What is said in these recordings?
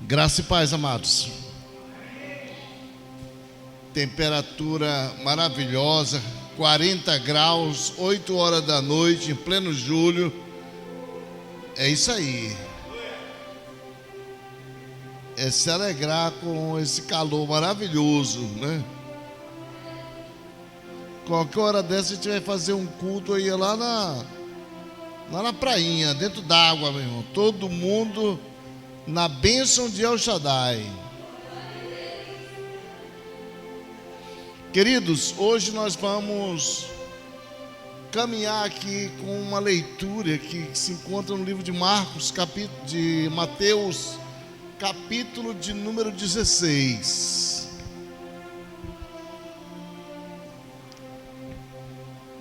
Graça e paz, amados. Temperatura maravilhosa, 40 graus, 8 horas da noite, em pleno julho. É isso aí. É se alegrar com esse calor maravilhoso, né? Qualquer hora dessa a gente vai fazer um culto aí lá na prainha, dentro d'água, meu irmão. Todo mundo na bênção de El Shaddai. Queridos, hoje nós vamos caminhar aqui com uma leitura que se encontra no livro de Mateus, capítulo de número 16.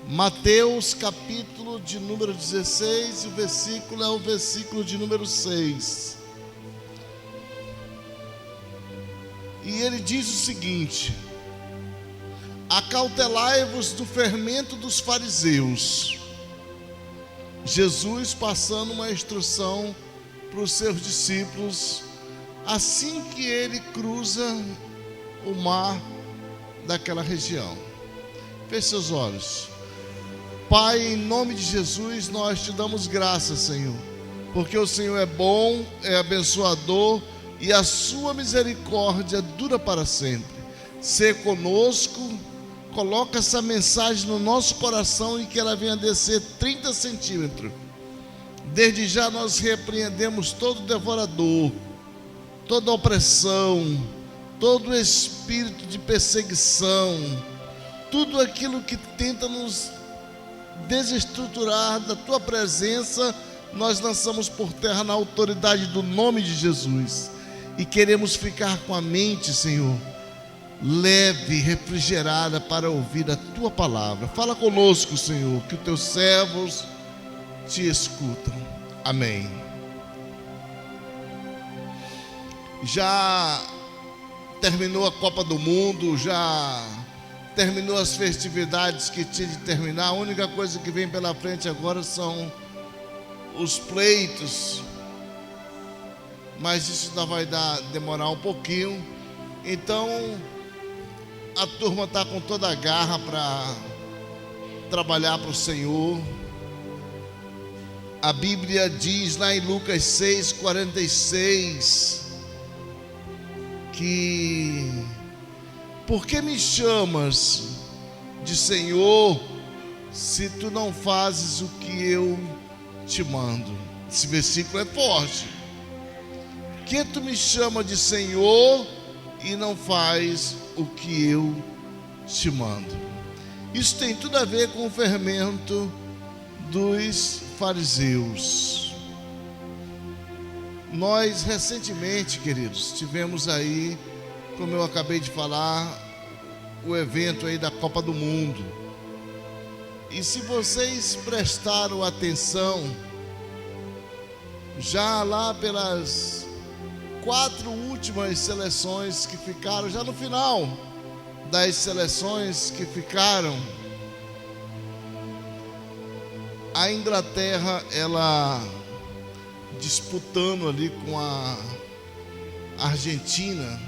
Mateus, capítulo de número 16, e o versículo é o versículo de número 6. E ele diz o seguinte: acautelai-vos do fermento dos fariseus. Jesus passando uma instrução para os seus discípulos, assim que ele cruza o mar daquela região. Feche seus olhos. Pai, em nome de Jesus, nós te damos graças, Senhor, porque o Senhor é bom, é abençoador e a sua misericórdia dura para sempre. Sê conosco, coloca essa mensagem no nosso coração e que ela venha descer 30 centímetros. Desde já nós repreendemos todo devorador, toda opressão, todo espírito de perseguição, tudo aquilo que tenta nos desestruturar da tua presença, nós lançamos por terra na autoridade do nome de Jesus. E queremos ficar com a mente, Senhor, leve, refrigerada para ouvir a tua palavra. Fala conosco, Senhor, que os teus servos te escutam. Amém. Já terminou a Copa do Mundo, já terminou as festividades que tinha de terminar. A única coisa que vem pela frente agora são os pleitos, mas isso ainda vai demorar um pouquinho. Então a turma está com toda a garra para trabalhar para o Senhor. A Bíblia diz lá em Lucas 6:46 que: por que me chamas de Senhor, se tu não fazes o que eu te mando? Esse versículo é forte. Por que tu me chama de Senhor e não faz o que eu te mando? Isso tem tudo a ver com o fermento dos fariseus. Nós recentemente, queridos, tivemos aí, como eu acabei de falar, o evento aí da Copa do Mundo. E se vocês prestaram atenção, já lá pelas 4 últimas seleções que ficaram, já no final das seleções que ficaram, a Inglaterra, ela disputando ali com a Argentina,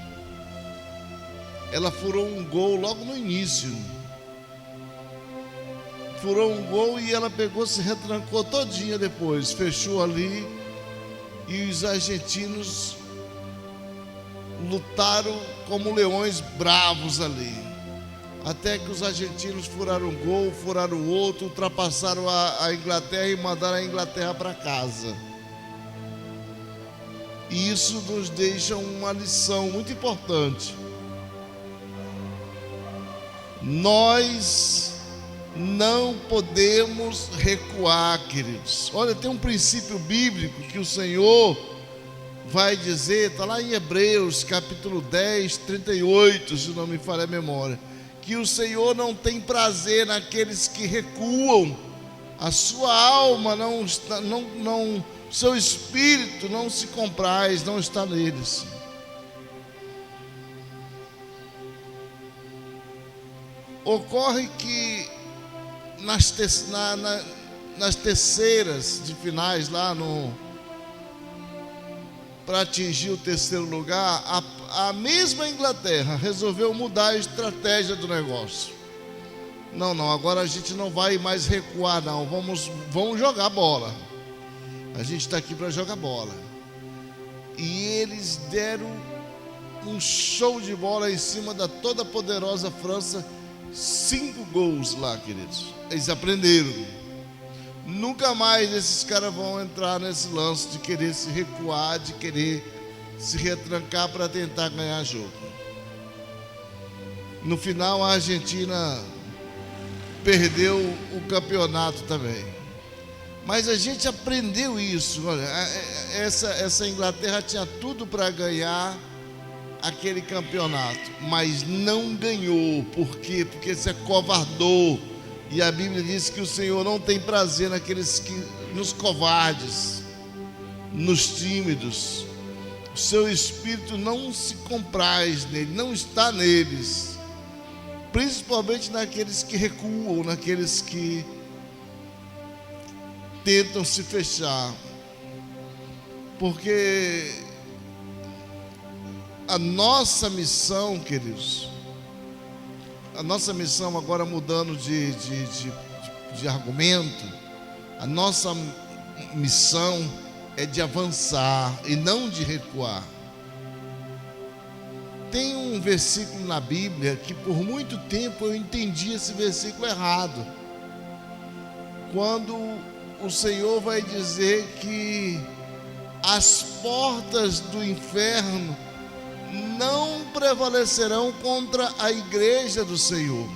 ela furou um gol logo no início. Furou um gol e ela pegou, se retrancou todinha depois, fechou ali, e os argentinos lutaram como leões bravos ali, até que os argentinos furaram um gol, furaram o outro, ultrapassaram a Inglaterra e mandaram a Inglaterra para casa. E isso nos deixa uma lição muito importante. Nós não podemos recuar, queridos. Olha, tem um princípio bíblico que o Senhor vai dizer, está lá em Hebreus capítulo 10, 38, se não me falha a memória, que o Senhor não tem prazer naqueles que recuam. A sua alma seu espírito não se compraz, não está neles. Ocorre que nas terceiras de finais lá para atingir o terceiro lugar, a mesma Inglaterra resolveu mudar a estratégia do negócio. Não, agora a gente não vai mais recuar, não, vamos jogar bola. A gente está aqui para jogar bola. E eles deram um show de bola em cima da toda poderosa França, 5 gols lá, queridos. Eles aprenderam. Nunca mais esses caras vão entrar nesse lance de querer se recuar, de querer se retrancar para tentar ganhar jogo. No final, a Argentina perdeu o campeonato também. Mas a gente aprendeu isso. Olha, essa Inglaterra tinha tudo para ganhar aquele campeonato, mas não ganhou. Por quê? Porque se acovardou. E a Bíblia diz que o Senhor não tem prazer nos covardes, nos tímidos. O seu espírito não se compraz nele, não está neles. Principalmente naqueles que recuam, naqueles que tentam se fechar. Porque a nossa missão, queridos, a nossa missão, agora mudando de argumento, a nossa missão é de avançar e não de recuar. Tem um versículo na Bíblia que por muito tempo eu entendi esse versículo errado. Quando o Senhor vai dizer que as portas do inferno não prevalecerão contra a igreja do Senhor.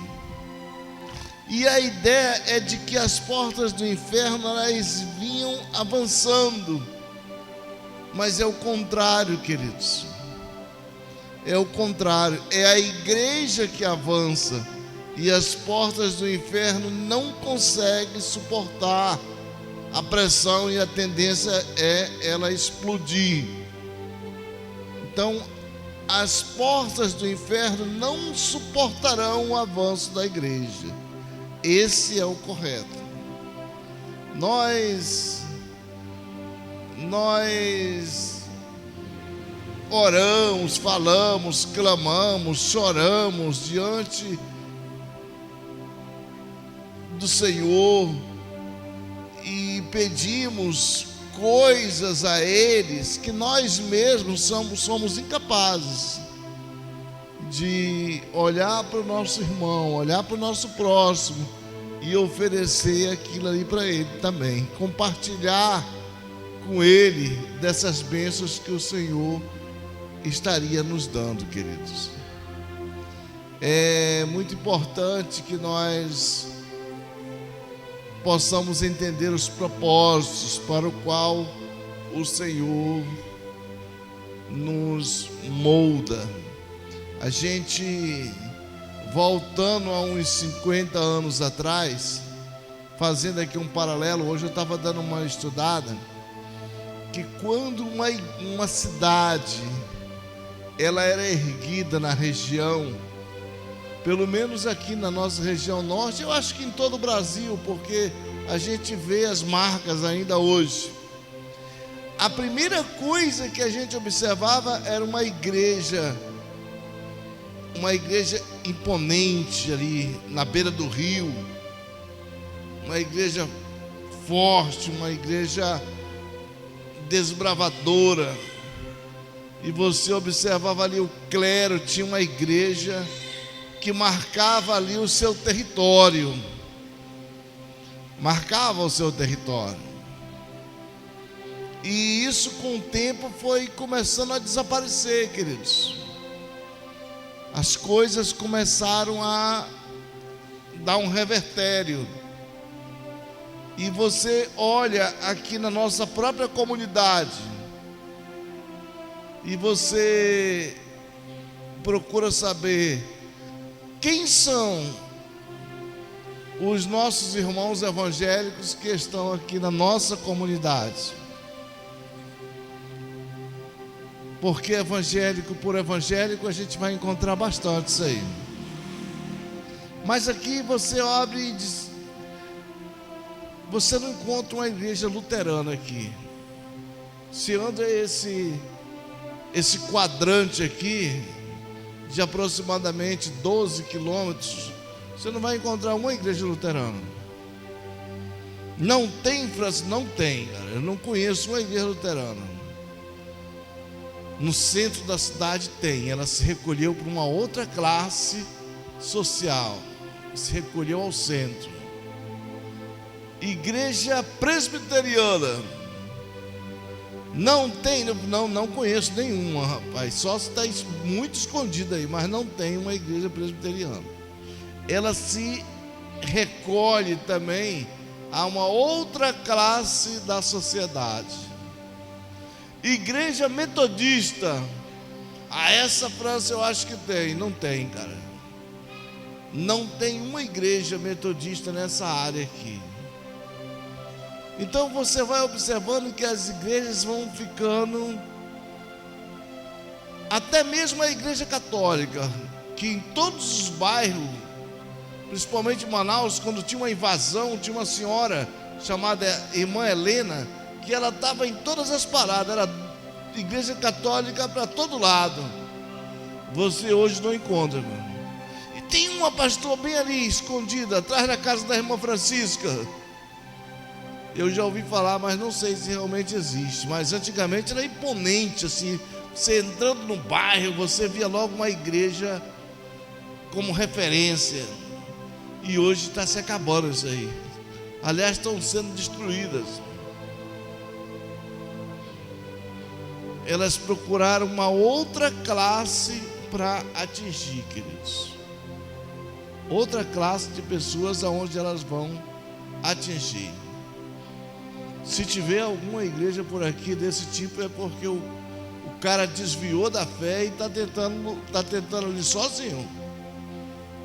E a ideia é de que as portas do inferno, elas vinham avançando. Mas é o contrário, queridos. É o contrário. É a igreja que avança. E as portas do inferno não conseguem suportar a pressão, e a tendência é ela explodir. Então, as portas do inferno não suportarão o avanço da igreja. Esse é o correto. Nós oramos, falamos, clamamos, choramos diante do Senhor e pedimos coisas a eles que nós mesmos somos incapazes de olhar para o nosso irmão, olhar para o nosso próximo e oferecer aquilo ali para ele também, compartilhar com ele dessas bênçãos que o Senhor estaria nos dando, queridos. É muito importante que nós possamos entender os propósitos para o qual o Senhor nos molda. A gente, voltando a uns 50 anos atrás, fazendo aqui um paralelo, hoje eu estava dando uma estudada, que quando uma cidade ela era erguida na região, pelo menos aqui na nossa região norte, eu acho que em todo o Brasil, porque a gente vê as marcas ainda hoje. A primeira coisa que a gente observava era uma igreja imponente ali na beira do rio, uma igreja forte, uma igreja desbravadora. E você observava ali o clero, tinha uma igreja que marcava ali o seu território. Marcava o seu território. E isso com o tempo foi começando a desaparecer, queridos. As coisas começaram a dar um revertério. E você olha aqui na nossa própria comunidade e você procura saber quem são os nossos irmãos evangélicos que estão aqui na nossa comunidade. Porque evangélico por evangélico a gente vai encontrar bastante isso aí. Mas aqui você abre e diz, você não encontra uma igreja luterana aqui. Se anda esse quadrante aqui, de aproximadamente 12 quilômetros, você não vai encontrar uma igreja luterana. Não tem, França? Não tem, cara. Eu não conheço uma igreja luterana. No centro da cidade tem. Ela se recolheu para uma outra classe social. Se recolheu ao centro. Igreja presbiteriana. Não tem, não conheço nenhuma, rapaz. Só se está muito escondida aí, mas não tem uma igreja presbiteriana. Ela se recolhe também a uma outra classe da sociedade. Igreja metodista, a essa, França, eu acho que tem. Não tem, cara. Não tem uma igreja metodista nessa área aqui. Então você vai observando que as igrejas vão ficando, até mesmo a igreja católica, que em todos os bairros, principalmente em Manaus, quando tinha uma invasão, tinha uma senhora chamada Irmã Helena, que ela estava em todas as paradas, era igreja católica para todo lado. Você hoje não encontra, irmão. E tem uma, pastor, bem ali, escondida, atrás da casa da irmã Francisca. Eu já ouvi falar, mas não sei se realmente existe. Mas antigamente era imponente, assim. Você entrando no bairro, você via logo uma igreja como referência. E hoje está se acabando isso aí. Aliás, estão sendo destruídas. Elas procuraram uma outra classe para atingir, queridos. Outra classe de pessoas aonde elas vão atingir. Se tiver alguma igreja por aqui desse tipo, é porque o cara desviou da fé e está tentando ali sozinho.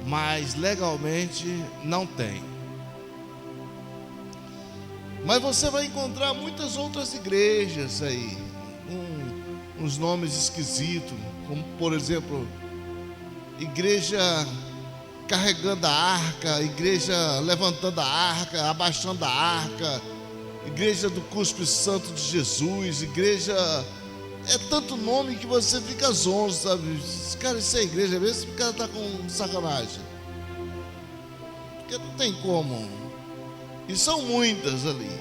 Mas legalmente não tem. Mas você vai encontrar muitas outras igrejas aí, com uns nomes esquisitos, como por exemplo, igreja carregando a arca, igreja levantando a arca, abaixando a arca, igreja do Cuspe Santo de Jesus, igreja, é tanto nome que você fica zonzo, sabe? Cara, isso é igreja mesmo? O cara está com sacanagem, porque não tem como, e são muitas ali.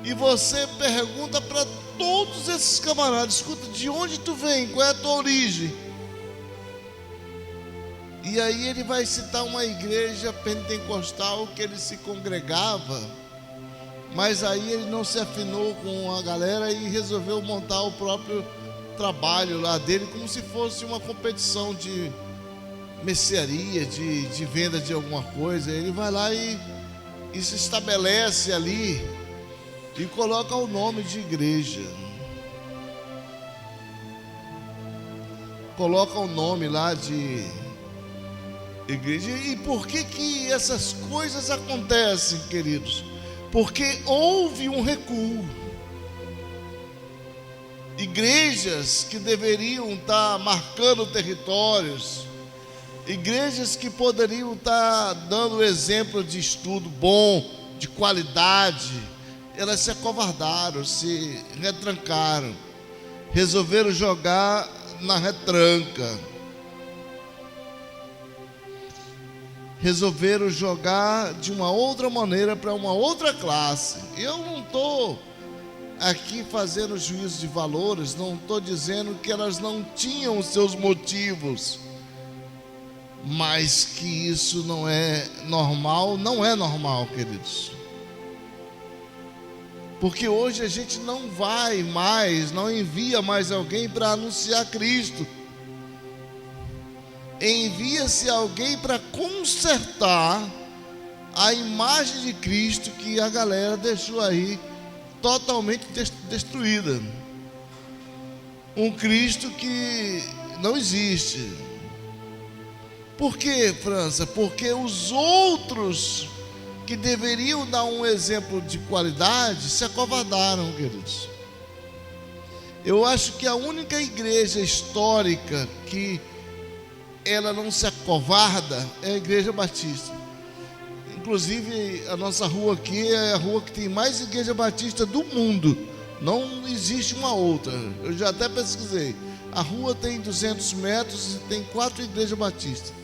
E você pergunta para todos esses camaradas: escuta, de onde tu vem? Qual é a tua origem? E aí ele vai citar uma igreja pentecostal que ele se congregava, mas aí ele não se afinou com a galera e resolveu montar o próprio trabalho lá dele, como se fosse uma competição de mercearia, de venda de alguma coisa. Ele vai lá e se estabelece ali e coloca o nome de igreja, coloca o nome lá de igreja. E por que essas coisas acontecem, queridos? Porque houve um recuo. Igrejas que deveriam estar marcando territórios, igrejas que poderiam estar dando exemplo de estudo bom, de qualidade, elas se acovardaram, se retrancaram, resolveram jogar na retranca, resolveram jogar de uma outra maneira para uma outra classe. Eu não estou aqui fazendo juízo de valores, não estou dizendo que elas não tinham os seus motivos, mas que isso não é normal, não é normal, queridos. Porque hoje a gente não vai mais, não envia mais alguém para anunciar Cristo. Envia-se alguém para consertar a imagem de Cristo que a galera deixou aí totalmente destruída. Um Cristo que não existe. Por quê, França? Porque os outros que deveriam dar um exemplo de qualidade se acovardaram, queridos. Eu acho que a única igreja histórica que ela não se acovarda é a Igreja Batista. Inclusive a nossa rua aqui é a rua que tem mais igreja batista do mundo. Não existe uma outra. Eu já até pesquisei. A rua tem 200 metros e tem 4 igrejas batistas.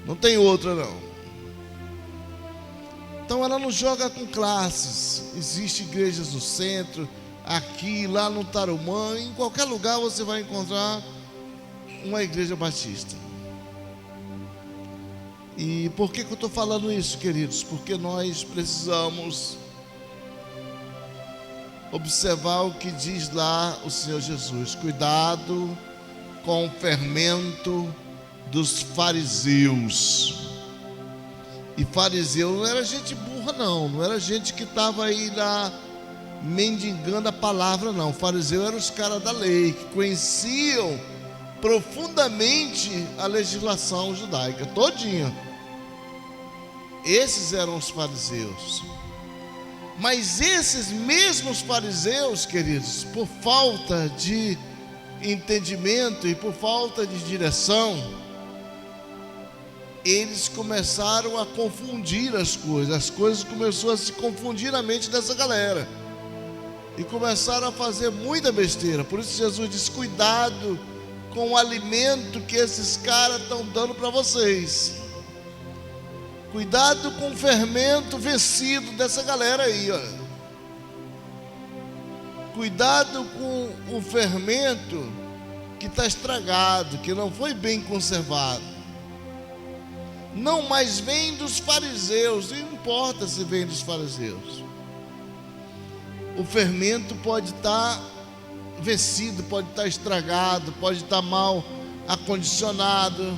Não tem outra, não. Então ela não joga com classes. Existem igrejas no centro, aqui, lá no Tarumã. Em qualquer lugar você vai encontrar uma igreja batista. E por que eu estou falando isso, queridos? Porque nós precisamos observar o que diz lá o Senhor Jesus. Cuidado com o fermento dos fariseus. E fariseu não era gente burra, não era gente que estava aí lá mendigando a palavra, não. Fariseu eram os caras da lei, que conheciam profundamente a legislação judaica, todinha. Esses eram os fariseus. Mas esses mesmos fariseus, queridos, por falta de entendimento e por falta de direção, eles começaram a confundir as coisas começaram a se confundir na mente dessa galera, e começaram a fazer muita besteira. Por isso Jesus diz: cuidado com o alimento que esses caras estão dando para vocês. Cuidado com o fermento vencido dessa galera aí, ó. Cuidado com o fermento que está estragado, que não foi bem conservado. Não, mas vem dos fariseus. Não importa se vem dos fariseus. O fermento pode estar vencido, pode estar estragado, pode estar mal acondicionado.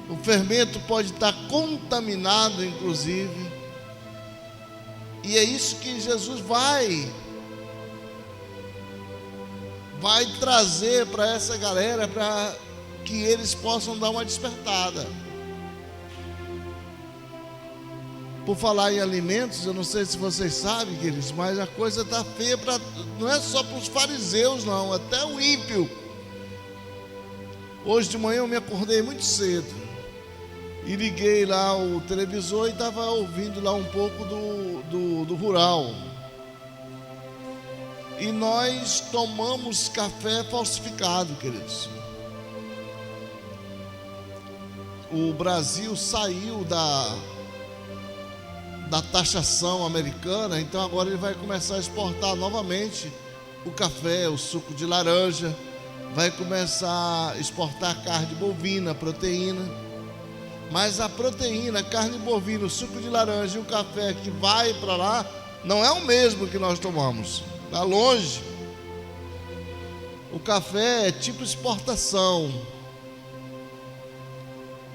O fermento pode estar contaminado, inclusive. E é isso que Jesus vai trazer para essa galera, para que eles possam dar uma despertada. Por falar em alimentos, eu não sei se vocês sabem, queridos, mas a coisa está feia não é só para os fariseus, não, até o ímpio. Hoje de manhã eu me acordei muito cedo e liguei lá o televisor e estava ouvindo lá um pouco do rural. E nós tomamos café falsificado, queridos. O Brasil saiu da taxação americana, então agora ele vai começar a exportar novamente o café, o suco de laranja, vai começar a exportar carne bovina, proteína. Mas a proteína, a carne bovina, o suco de laranja e o café que vai para lá não é o mesmo que nós tomamos, está longe. O café é tipo exportação.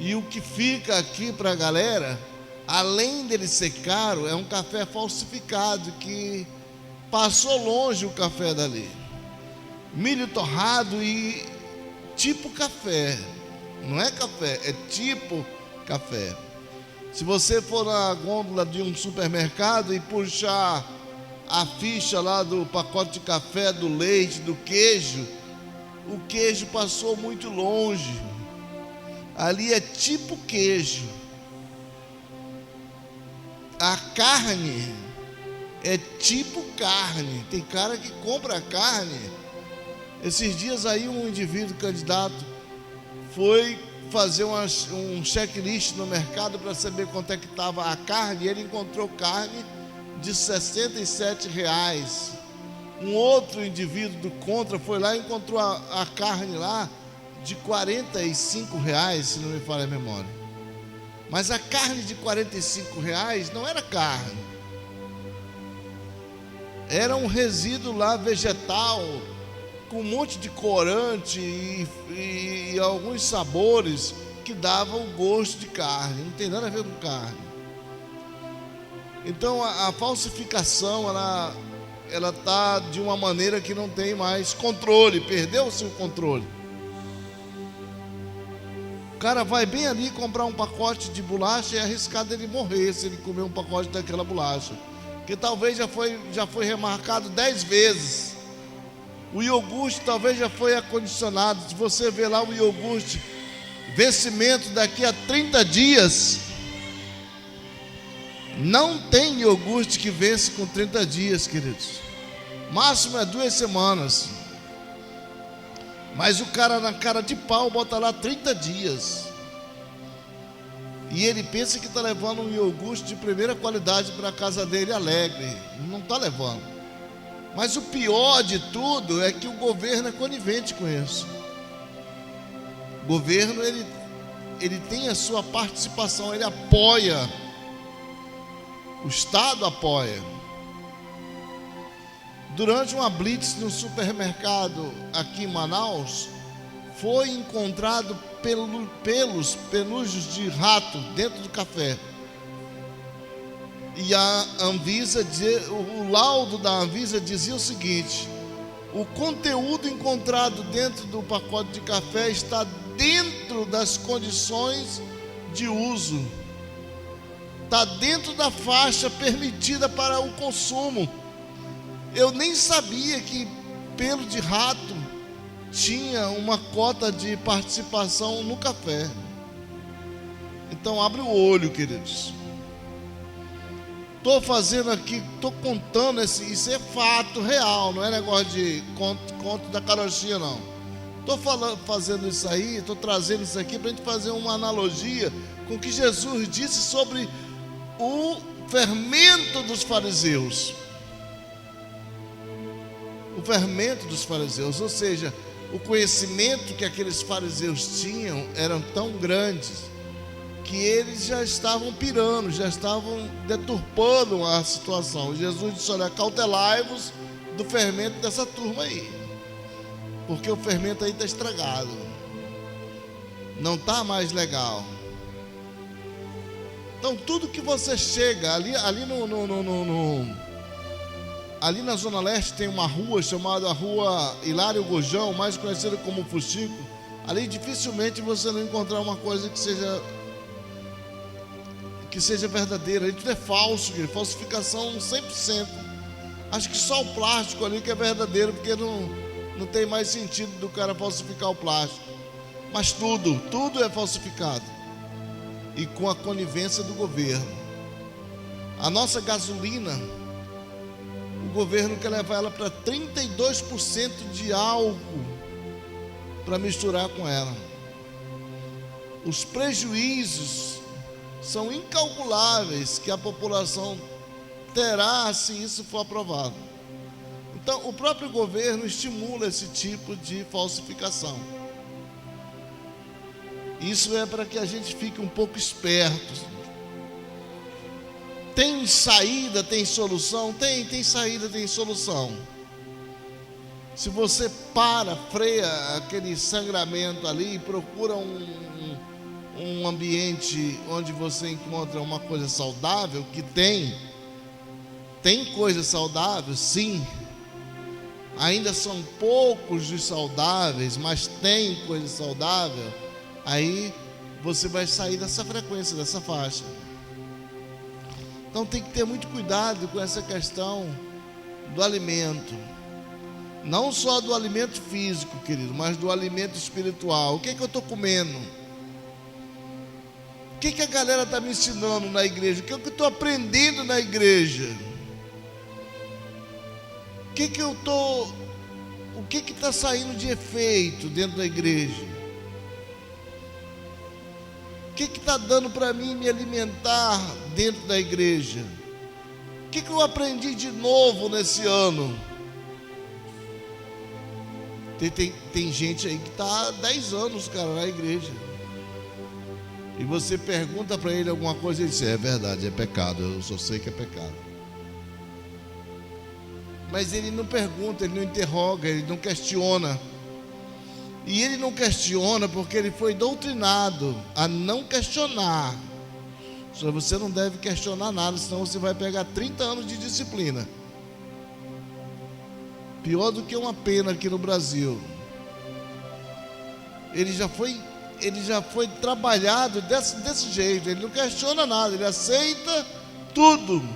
E o que fica aqui para a galera, além dele ser caro, é um café falsificado, que passou longe o café dali. Milho torrado e tipo café. Não é café, é tipo café. Se você for na gôndola de um supermercado e puxar a ficha lá do pacote de café, do leite, do queijo, o queijo passou muito longe. Ali é tipo queijo. A carne é tipo carne. Tem cara que compra carne. Esses dias aí um indivíduo candidato foi fazer um checklist no mercado para saber quanto é que estava a carne, e ele encontrou carne de R$67. Um outro indivíduo do contra foi lá e encontrou a carne lá de R$45, se não me falha a memória. Mas a carne de R$45 não era carne, era um resíduo lá vegetal, com um monte de corante e alguns sabores que davam o gosto de carne. Não tem nada a ver com carne. Então a falsificação, ela está de uma maneira que não tem mais controle, perdeu o seu controle. O cara vai bem ali comprar um pacote de bolacha e é arriscado ele morrer se ele comer um pacote daquela bolacha, que talvez já foi remarcado 10 vezes. O iogurte talvez já foi acondicionado. Se você ver lá o iogurte, vencimento daqui a 30 dias, não tem iogurte que vence com 30 dias, queridos. Máximo é 2 semanas. Mas o cara, na cara de pau, bota lá 30 dias. E ele pensa que está levando um iogurte de primeira qualidade para a casa dele alegre. Não está levando. Mas o pior de tudo é que o governo é conivente com isso. O governo, ele tem a sua participação, ele apoia. O Estado apoia. Durante uma blitz no supermercado aqui em Manaus, foi encontrado penugos de rato dentro do café. E a Anvisa, o laudo da Anvisa dizia o seguinte: o conteúdo encontrado dentro do pacote de café está dentro das condições de uso, está dentro da faixa permitida para o consumo. Eu nem sabia que pelo de rato tinha uma cota de participação no café. Então abre o olho, queridos. Estou fazendo aqui, estou contando isso é fato real, não é negócio de conto da carochinha, não. Estou fazendo isso aí, estou trazendo isso aqui para a gente fazer uma analogia com o que Jesus disse sobre o fermento dos fariseus. O fermento dos fariseus, ou seja, o conhecimento que aqueles fariseus tinham eram tão grandes que eles já estavam pirando, já estavam deturpando a situação. Jesus disse: olha, cautelai-vos do fermento dessa turma aí, porque o fermento aí está estragado, não está mais legal. Então tudo que você chega ali na Zona Leste tem uma rua chamada Rua Hilário Gojão, mais conhecida como Fuxico. Ali dificilmente você não encontrar uma coisa que seja verdadeira. Ali tudo é falso, falsificação 100%. Acho que só o plástico ali que é verdadeiro, porque não tem mais sentido do cara falsificar o plástico. Mas tudo é falsificado, e com a conivência do governo. A nossa gasolina, o governo quer levar ela para 32% de álcool para misturar com ela. Os prejuízos são incalculáveis que a população terá se isso for aprovado. Então, o próprio governo estimula esse tipo de falsificação. Isso é para que a gente fique um pouco esperto. Tem saída, tem solução? Tem saída, tem solução. Se você freia aquele sangramento ali e procura um ambiente onde você encontra uma coisa saudável, que tem coisa saudável, sim. Ainda são poucos os saudáveis, mas tem coisa saudável. Aí você vai sair dessa frequência, dessa faixa. Então tem que ter muito cuidado com essa questão do alimento. Não só do alimento físico, querido, mas do alimento espiritual. O que é que eu estou comendo? O que é que a galera está me ensinando na igreja? O que é que eu estou aprendendo na igreja? O que está saindo de efeito dentro da igreja? O que está dando para mim me alimentar dentro da igreja? O que eu aprendi de novo nesse ano? Tem gente aí que está há 10 anos, cara, na igreja. E você pergunta para ele alguma coisa e ele diz: é verdade, é pecado, eu só sei que é pecado. Mas ele não pergunta, ele não interroga, ele não questiona. E ele não questiona porque ele foi doutrinado a não questionar. Você não deve questionar nada, senão você vai pegar 30 anos de disciplina. Pior do que uma pena aqui no Brasil. Ele já foi trabalhado desse jeito. Ele não questiona nada, ele aceita tudo.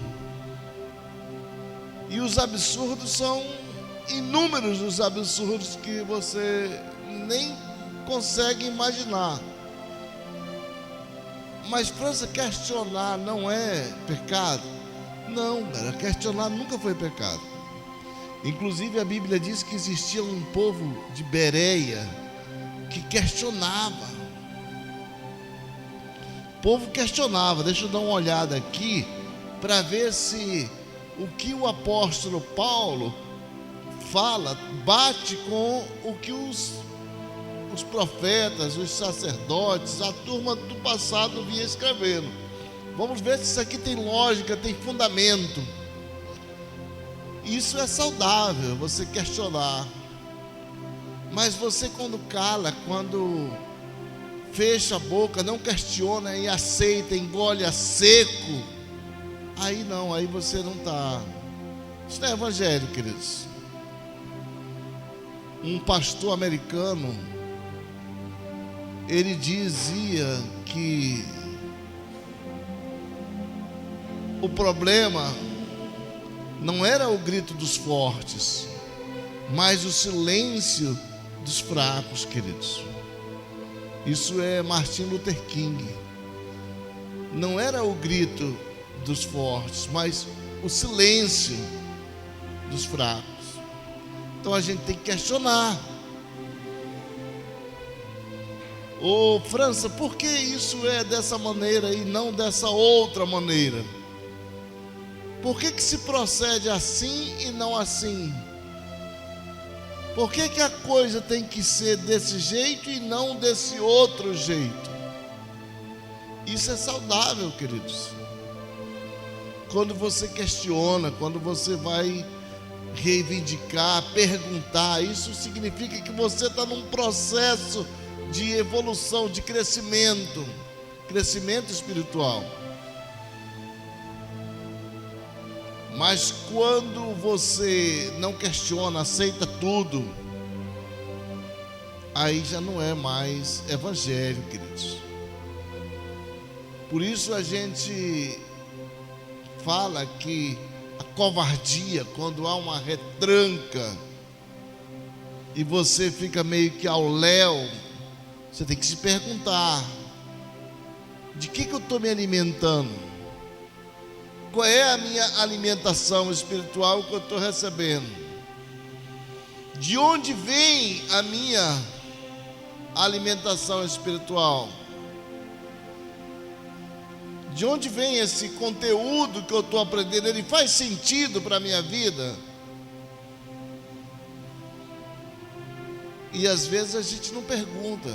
E os absurdos são inúmeros, os absurdos que você nem consegue imaginar. Mas França, questionar não é pecado? Não, cara, questionar nunca foi pecado. Inclusive a Bíblia diz que existia um povo de Bereia que questionava. O povo questionava. Deixa eu dar uma olhada aqui para ver se o que o apóstolo Paulo fala bate com o que os profetas, os sacerdotes, a turma do passado vinha escrevendo. Vamos ver se isso aqui tem lógica, tem fundamento. Isso é saudável, você questionar. Mas você, quando cala, quando fecha a boca, não questiona e aceita, engole a seco, aí não, aí você não está. Isso não é evangelho, queridos. Um pastor americano, ele dizia que o problema não era o grito dos fortes, mas o silêncio dos fracos, queridos. Isso é Martin Luther King. Não era o grito dos fortes, mas o silêncio dos fracos. Então a gente tem que questionar. Ô França, por que isso é dessa maneira e não dessa outra maneira? Por que se procede assim e não assim? Por que a coisa tem que ser desse jeito e não desse outro jeito? Isso é saudável, queridos. Quando você questiona, quando você vai reivindicar, perguntar, isso significa que você está num processo de evolução, de crescimento espiritual. Mas quando você não questiona, aceita tudo, aí já não é mais evangelho, queridos. Por isso a gente fala que a covardia, quando há uma retranca e você fica meio que ao léu, você tem que se perguntar: de que eu estou me alimentando? Qual é a minha alimentação espiritual que eu estou recebendo? De onde vem a minha alimentação espiritual? De onde vem esse conteúdo que eu estou aprendendo? Ele faz sentido para a minha vida? E às vezes a gente não pergunta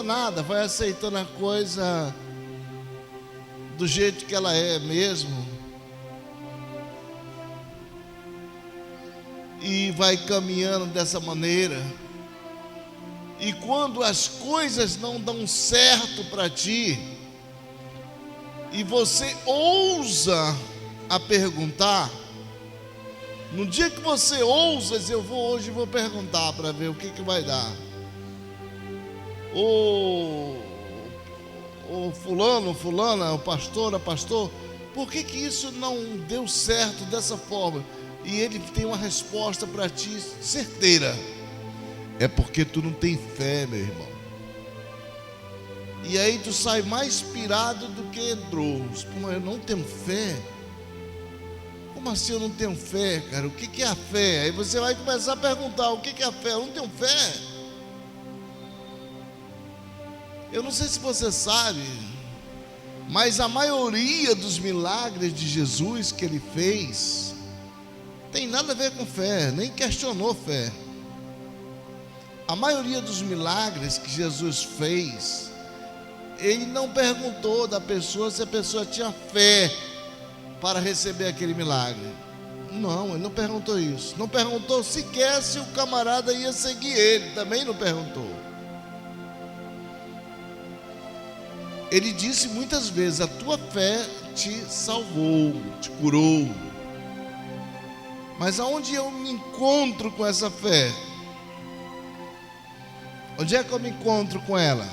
nada, vai aceitando a coisa do jeito que ela é mesmo, e vai caminhando dessa maneira. E quando as coisas não dão certo para ti, e você ousa a perguntar, no dia que você ousa dizer: hoje vou perguntar para ver o que vai dar. O fulana, o pastor, por que isso não deu certo dessa forma? E ele tem uma resposta para ti certeira: é porque tu não tem fé, meu irmão. E aí tu sai mais pirado do que entrou. Mas eu não tenho fé? Como assim eu não tenho fé, cara? O que é a fé? Aí você vai começar a perguntar: o que é a fé? Eu não tenho fé. Eu não sei se você sabe, mas a maioria dos milagres de Jesus que ele fez tem nada a ver com fé, nem questionou fé. A maioria dos milagres que Jesus fez, ele não perguntou da pessoa se a pessoa tinha fé para receber aquele milagre. Não, ele não perguntou isso. Não perguntou sequer se o camarada ia seguir ele, também não perguntou. Ele disse muitas vezes: a tua fé te salvou, te curou. Mas aonde eu me encontro com essa fé? Onde é que eu me encontro com ela?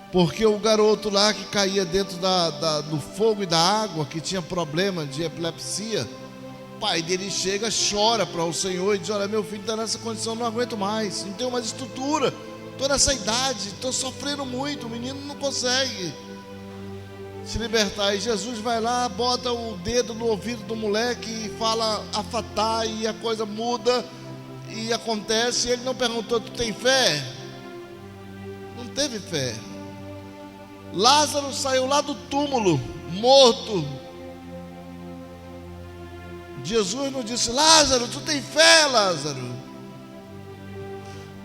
Porque o garoto lá que caía dentro do fogo e da água, que tinha problema de epilepsia, o pai dele chega, chora para o Senhor e diz: olha, meu filho está nessa condição, não aguento mais, não tenho mais estrutura, estou nessa idade, estou sofrendo muito, o menino não consegue. se libertar. E Jesus vai lá, bota o dedo no ouvido do moleque e fala afatá, e a coisa muda e acontece. E ele não perguntou: tu tem fé? Não teve fé. Lázaro saiu lá do túmulo, morto. Jesus não disse: Lázaro, tu tem fé, Lázaro?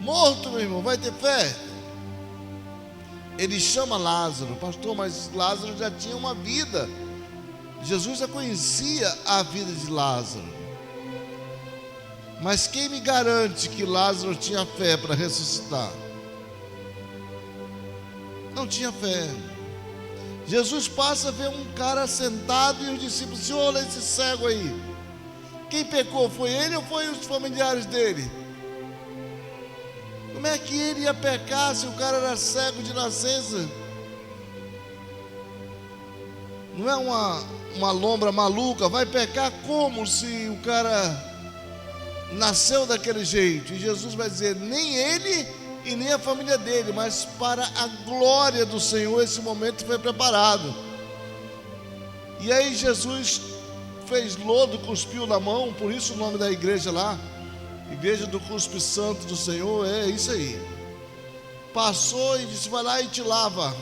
Morto, meu irmão, vai ter fé? Ele chama Lázaro. Pastor, mas Lázaro já tinha uma vida. Jesus já conhecia a vida de Lázaro. Mas quem me garante que Lázaro tinha fé para ressuscitar? Não tinha fé. Jesus passa a ver um cara sentado e os discípulos: Senhor, olha esse cego aí. Quem pecou? Foi ele ou foi os familiares dele? Como é que ele ia pecar se o cara era cego de nascença? Não é uma lombra maluca? Vai pecar como se o cara nasceu daquele jeito? E Jesus vai dizer: nem ele e nem a família dele, mas para a glória do Senhor esse momento foi preparado. E aí Jesus fez lodo, cuspiu na mão, por isso o nome da igreja lá, Igreja do Cuspe Santo do Senhor, é isso aí. Passou e disse: vai lá e te lava.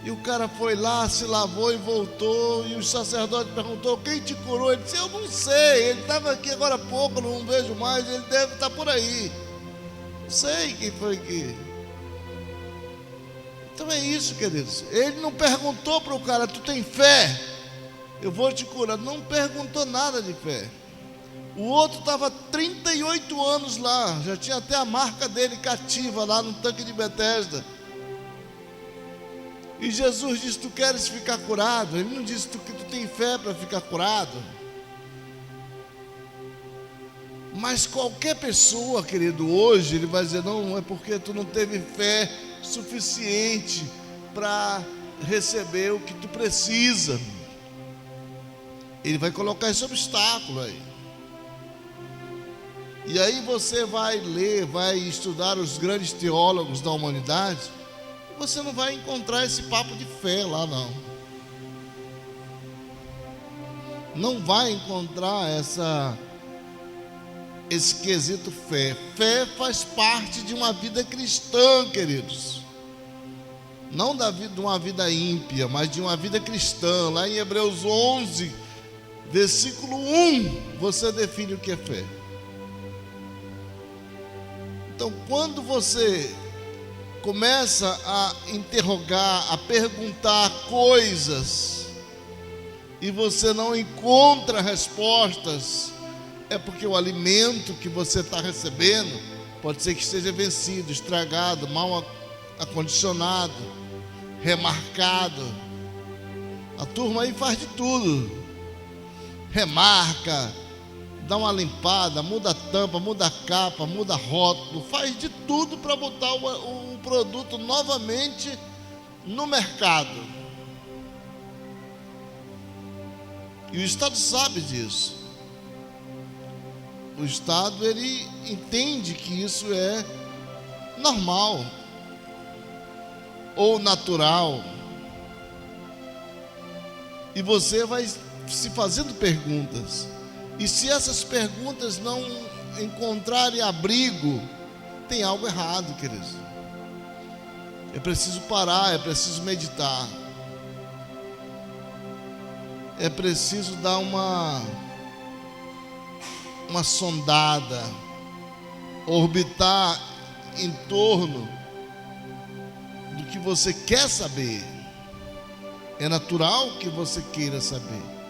E o cara foi lá, se lavou e voltou. E o sacerdote perguntou: quem te curou? Ele disse: eu não sei, ele estava aqui agora há pouco, não vejo mais, ele deve estar por aí. Não sei quem foi que. Então é isso, queridos. Ele não perguntou para o cara: tu tem fé? Eu vou te curar. Não perguntou nada de fé. O outro estava 38 anos lá, já tinha até a marca dele cativa lá no tanque de Betesda. E Jesus disse: tu queres ficar curado? Ele não disse que tu tem fé para ficar curado. Mas qualquer pessoa, querido, hoje ele vai dizer: não é porque tu não teve fé suficiente para receber o que tu precisa. Ele vai colocar esse obstáculo aí. E aí você vai ler, vai estudar os grandes teólogos da humanidade, e você não vai encontrar esse papo de fé lá, não. Não vai encontrar esse quesito fé. Fé faz parte de uma vida cristã, queridos. Não de uma vida ímpia, mas de uma vida cristã. Lá em Hebreus 11, versículo 1, você define o que é fé. Então, quando você começa a interrogar, a perguntar coisas, e você não encontra respostas, é porque o alimento que você está recebendo pode ser que esteja vencido, estragado, mal acondicionado, remarcado. A turma aí faz de tudo, remarca, dá uma limpada, muda a tampa, muda a capa, muda rótulo, faz de tudo para botar o produto novamente no mercado. E o Estado sabe disso. O Estado, ele entende que isso é normal ou natural. E você vai se fazendo perguntas. E se essas perguntas não encontrarem abrigo, tem algo errado, queridos. É preciso parar, é preciso meditar. É preciso dar uma sondada, orbitar em torno do que você quer saber. É natural que você queira saber.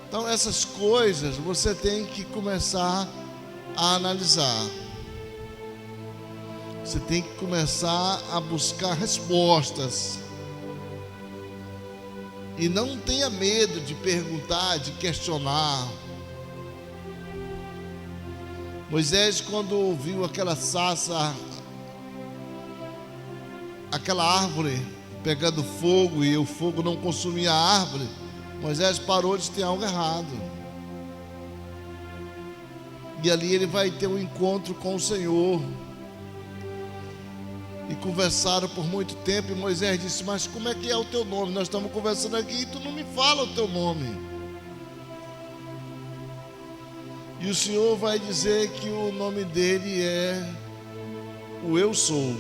Então essas coisas você tem que começar a analisar. Você tem que começar a buscar respostas. E não tenha medo de perguntar, de questionar. Moisés, quando ouviu aquela sarça, aquela árvore pegando fogo e o fogo não consumia a árvore, Moisés parou de ter algo errado. E ali ele vai ter um encontro com o Senhor. e conversaram por muito tempo, e Moisés disse: mas como é que é o teu nome? Nós estamos conversando aqui e tu não me fala o teu nome. E o Senhor vai dizer que o nome dele é o Eu Sou.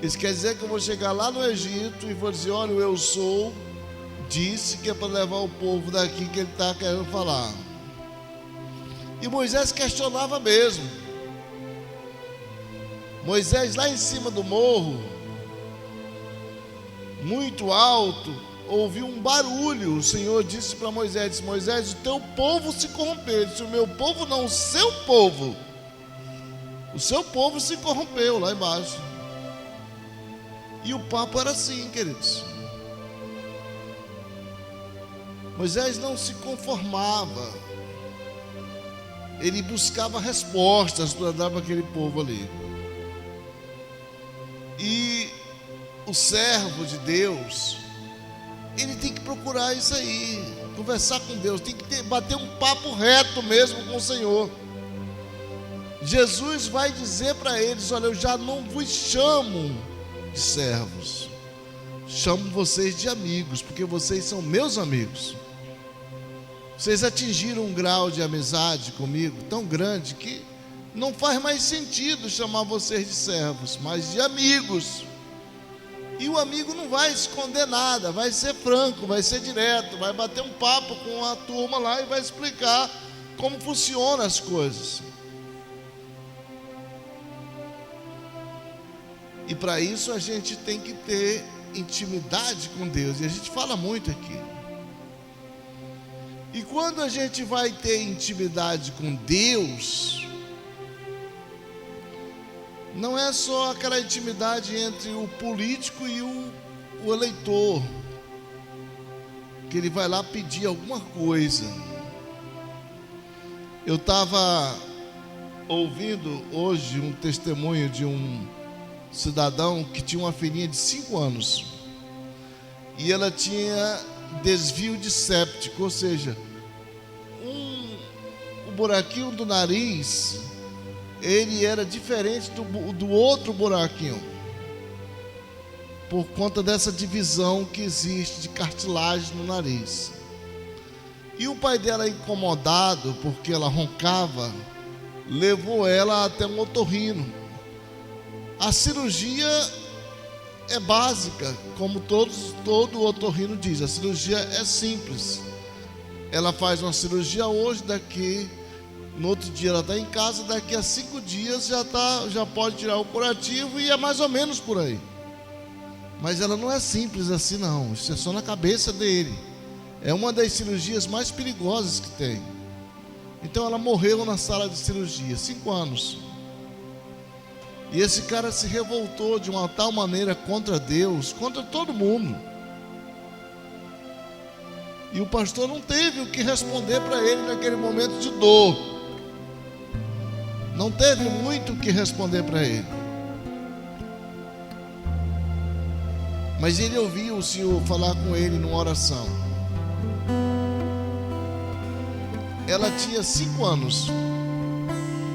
Isso quer dizer que eu vou chegar lá no Egito e vou dizer: olha, o Eu Sou disse que é para levar o povo daqui que ele está querendo falar. E Moisés questionava mesmo. Moisés lá em cima do morro, muito alto, ouviu um barulho. O Senhor disse para Moisés: disse, Moisés, o teu povo se corrompeu. Ele disse: o meu povo não, o seu povo. O seu povo se corrompeu lá embaixo. E o papo era assim, queridos. Moisés não se conformava. Ele buscava respostas para dar para aquele povo ali. E o servo de Deus, ele tem que procurar isso aí, conversar com Deus, tem que bater um papo reto mesmo com o Senhor. Jesus vai dizer para eles: olha, eu já não vos chamo de servos, chamo vocês de amigos, porque vocês são meus amigos. Vocês atingiram um grau de amizade comigo tão grande que não faz mais sentido chamar vocês de servos, mas de amigos. E o amigo não vai esconder nada, vai ser franco, vai ser direto, vai bater um papo com a turma lá e vai explicar como funcionam as coisas. E para isso a gente tem que ter intimidade com Deus, e a gente fala muito aqui. E quando a gente vai ter intimidade com Deus, não é só aquela intimidade entre o político e o eleitor, que ele vai lá pedir alguma coisa. Eu estava ouvindo hoje um testemunho de um cidadão que tinha uma filhinha de 5 anos, e ela tinha desvio de séptico, ou seja, o buraquinho do nariz, ele era diferente do outro buraquinho, por conta dessa divisão que existe de cartilagem no nariz. E o pai dela, incomodado porque ela roncava, levou ela até um otorrino. A cirurgia é básica, como todo otorrino diz, a cirurgia é simples. Ela faz uma cirurgia hoje, no outro dia ela está em casa, daqui a 5 dias já pode tirar o curativo, e é mais ou menos por aí. Mas ela não é simples assim não, isso é só na cabeça dele. É uma das cirurgias mais perigosas que tem. Então ela morreu na sala de cirurgia, 5 anos. E esse cara se revoltou de uma tal maneira contra Deus, contra todo mundo. E o pastor não teve o que responder para ele naquele momento de dor. Não teve muito o que responder para ele. Mas ele ouviu o Senhor falar com ele numa oração. Ela tinha 5 anos.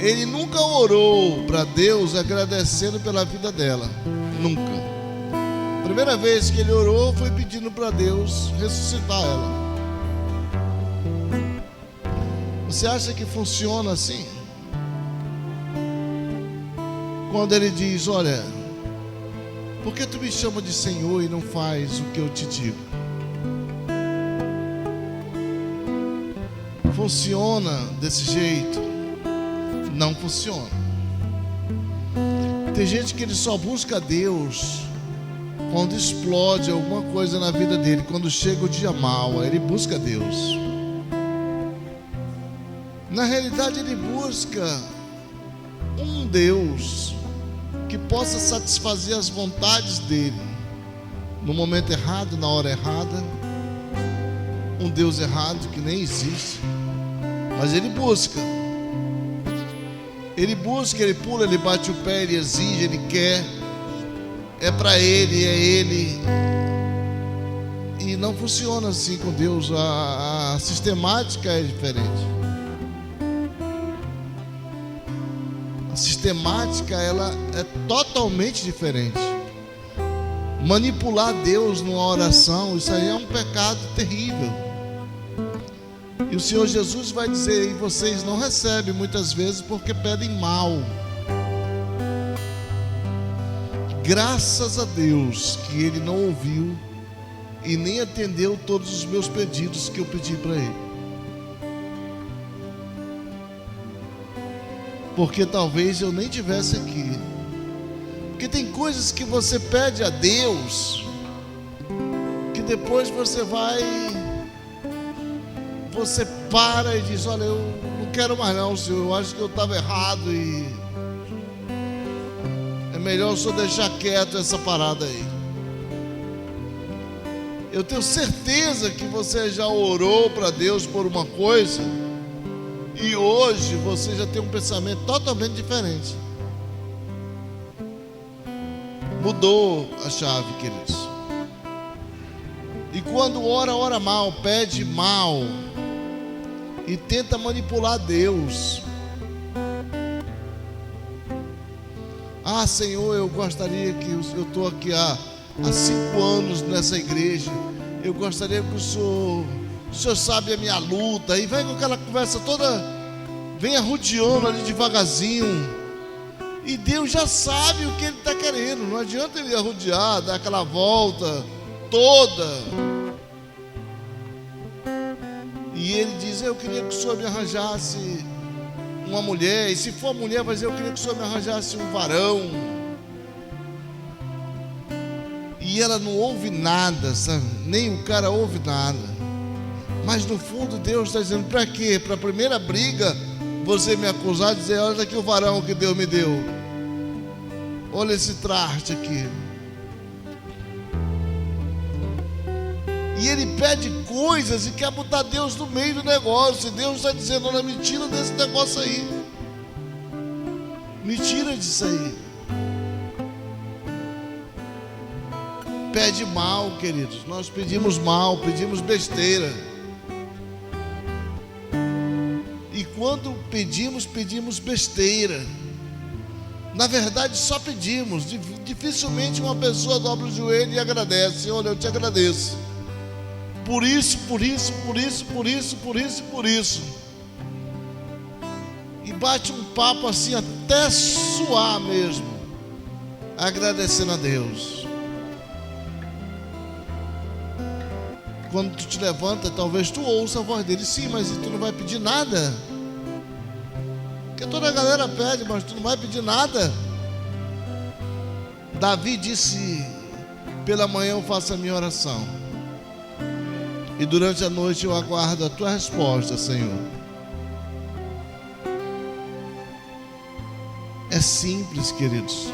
Ele nunca orou para Deus agradecendo pela vida dela. Nunca. A primeira vez que ele orou foi pedindo para Deus ressuscitar ela. Você acha que funciona assim? Quando ele diz: olha, por que tu me chama de Senhor e não faz o que eu te digo? Funciona desse jeito? Não funciona. Tem gente que ele só busca Deus quando explode alguma coisa na vida dele, quando chega o dia mau, ele busca Deus. Na realidade, ele busca um Deus que possa satisfazer as vontades dele no momento errado, na hora errada. Um Deus errado que nem existe, mas ele busca. Ele busca, ele pula, ele bate o pé, ele exige, ele quer. É para ele, é ele. E não funciona assim com Deus. A sistemática é diferente. A sistemática, ela é totalmente diferente. Manipular Deus numa oração, isso aí é um pecado terrível. E o Senhor Jesus vai dizer: e vocês não recebem muitas vezes porque pedem mal. Graças a Deus que Ele não ouviu e nem atendeu todos os meus pedidos que eu pedi para Ele. Porque talvez eu nem tivesse aqui. Porque tem coisas que você pede a Deus, que depois você para e diz: olha, eu não quero mais não, Senhor, eu acho que eu estava errado e é melhor o Senhor deixar quieto essa parada aí. Eu tenho certeza que você já orou para Deus por uma coisa e hoje você já tem um pensamento totalmente diferente. Mudou a chave, queridos. E quando ora mal, pede mal e tenta manipular Deus. Ah, Senhor, eu gostaria que eu estou aqui há 5 anos nessa igreja. Eu gostaria que o Senhor sabe a minha luta. E vem com aquela conversa toda, vem arrodeando ali devagarzinho. E Deus já sabe o que Ele está querendo. Não adianta Ele arrodear, dar aquela volta toda. E Ele diz: eu queria que o Senhor me arranjasse uma mulher. E se for mulher, vai dizer: eu queria que o Senhor me arranjasse um varão. E ela não ouve nada, sabe? Nem o cara ouve nada. Mas no fundo Deus está dizendo: para quê? Para a primeira briga você me acusar de dizer: olha aqui o varão que Deus me deu. Olha esse traste aqui. E ele pede coisas e quer botar Deus no meio do negócio. E Deus está dizendo: olha, me tira desse negócio aí. Me tira disso aí. Pede mal, queridos. Nós pedimos mal, pedimos besteira. E quando pedimos besteira. Na verdade, só pedimos. Dificilmente uma pessoa dobra o joelho e agradece. Olha, eu te agradeço. Por isso. E bate um papo assim até suar mesmo, agradecendo a Deus. Quando tu te levanta, talvez tu ouça a voz dele. Sim, mas tu não vai pedir nada. Porque toda a galera pede, mas tu não vai pedir nada. Davi disse: pela manhã eu faço a minha oração, e durante a noite eu aguardo a tua resposta, Senhor. É simples, queridos,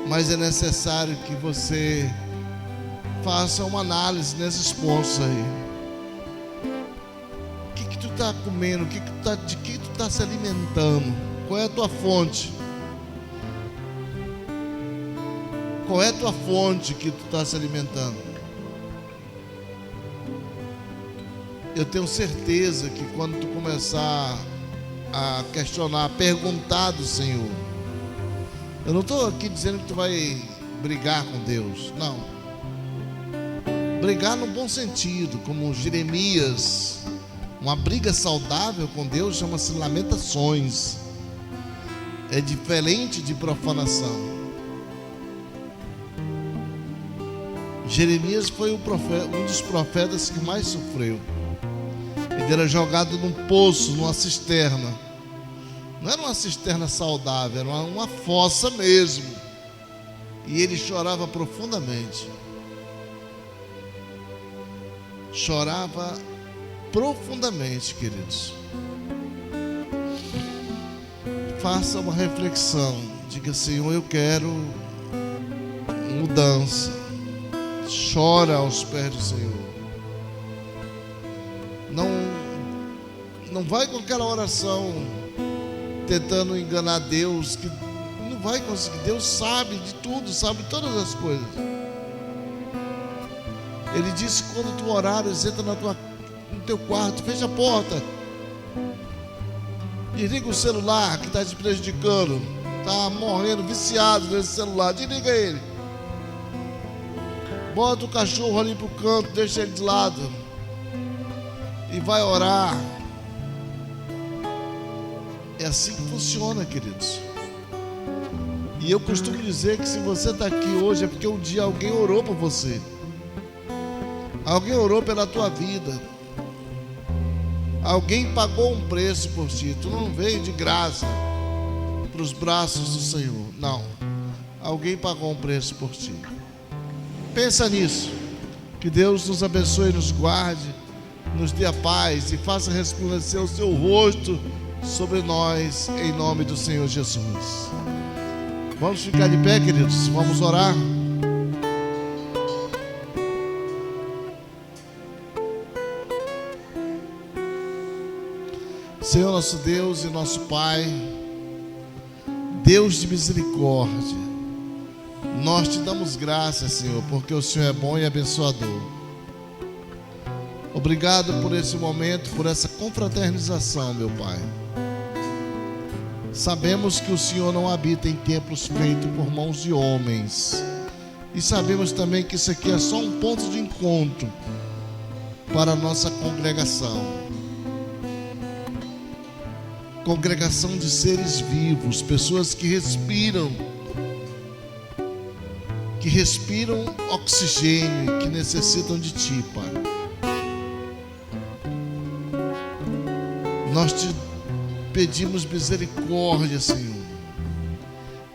mas é necessário que você faça uma análise nesses pontos aí. O que tu está comendo? De que tu está se alimentando? Qual é a tua fonte? Qual é a tua fonte que tu está se alimentando? Eu tenho certeza que quando tu começar a questionar, a perguntar do Senhor, eu não estou aqui dizendo que tu vai brigar com Deus, não. Brigar no bom sentido, como Jeremias. Uma briga saudável com Deus chama-se lamentações. É diferente de profanação. Jeremias foi um dos profetas que mais sofreu. Ele era jogado num poço, numa cisterna. Não era uma cisterna saudável, era uma fossa mesmo. E ele chorava profundamente. Chorava profundamente, queridos. Faça uma reflexão. Diga: Senhor, eu quero mudança. Chora aos pés do Senhor. Não vai com aquela oração tentando enganar Deus, que não vai conseguir. Deus sabe de tudo, sabe todas as coisas. Ele disse: quando tu orares, entra no teu quarto, fecha a porta Desliga o celular que está te prejudicando. Está morrendo, viciado nesse celular. Desliga ele. Bota o cachorro ali pro canto, deixa ele de lado. E vai orar. É assim que funciona, queridos. E eu costumo dizer que se você está aqui hoje é porque um dia alguém orou por você. Alguém orou pela tua vida. Alguém pagou um preço por ti. Tu não veio de graça para os braços do Senhor. Não. Alguém pagou um preço por ti. Pensa nisso. Que Deus nos abençoe, nos guarde, nos dê a paz e faça resplandecer o seu rosto sobre nós, em nome do Senhor Jesus. Vamos ficar de pé, queridos. Vamos orar. Senhor nosso Deus e nosso Pai, Deus de misericórdia, nós te damos graças, Senhor, porque o Senhor é bom e abençoador. Obrigado por esse momento, por essa confraternização, meu Pai. Sabemos que o Senhor não habita em templos feitos por mãos de homens. E sabemos também que isso aqui é só um ponto de encontro para a nossa congregação. Congregação de seres vivos, pessoas que respiram oxigênio, que necessitam de Ti, Pai. Nós te pedimos misericórdia, Senhor,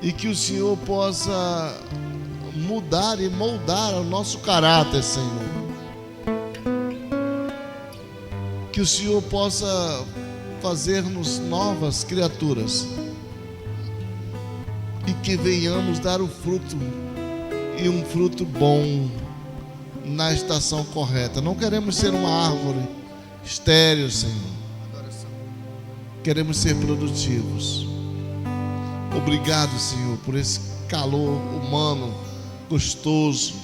e que o Senhor possa mudar e moldar o nosso caráter, Senhor. Que o Senhor possa fazer-nos novas criaturas e que venhamos dar o fruto, e um fruto bom na estação correta. Não queremos ser uma árvore estéril, Senhor. Queremos ser produtivos. Obrigado, Senhor, por esse calor humano gostoso,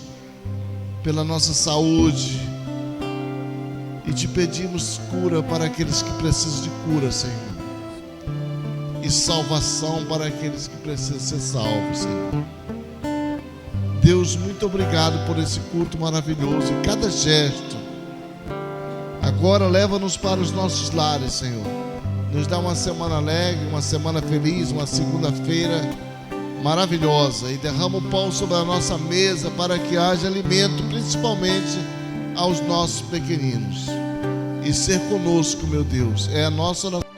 pela nossa saúde. E te pedimos cura para aqueles que precisam de cura, Senhor. E salvação para aqueles que precisam ser salvos, Senhor. Deus, muito obrigado por esse culto maravilhoso e cada gesto. Agora leva-nos para os nossos lares, Senhor. Nos dá uma semana alegre, uma semana feliz, uma segunda-feira maravilhosa. E derrama o pão sobre a nossa mesa para que haja alimento, principalmente aos nossos pequeninos. E ser conosco, meu Deus, é a nossa oração.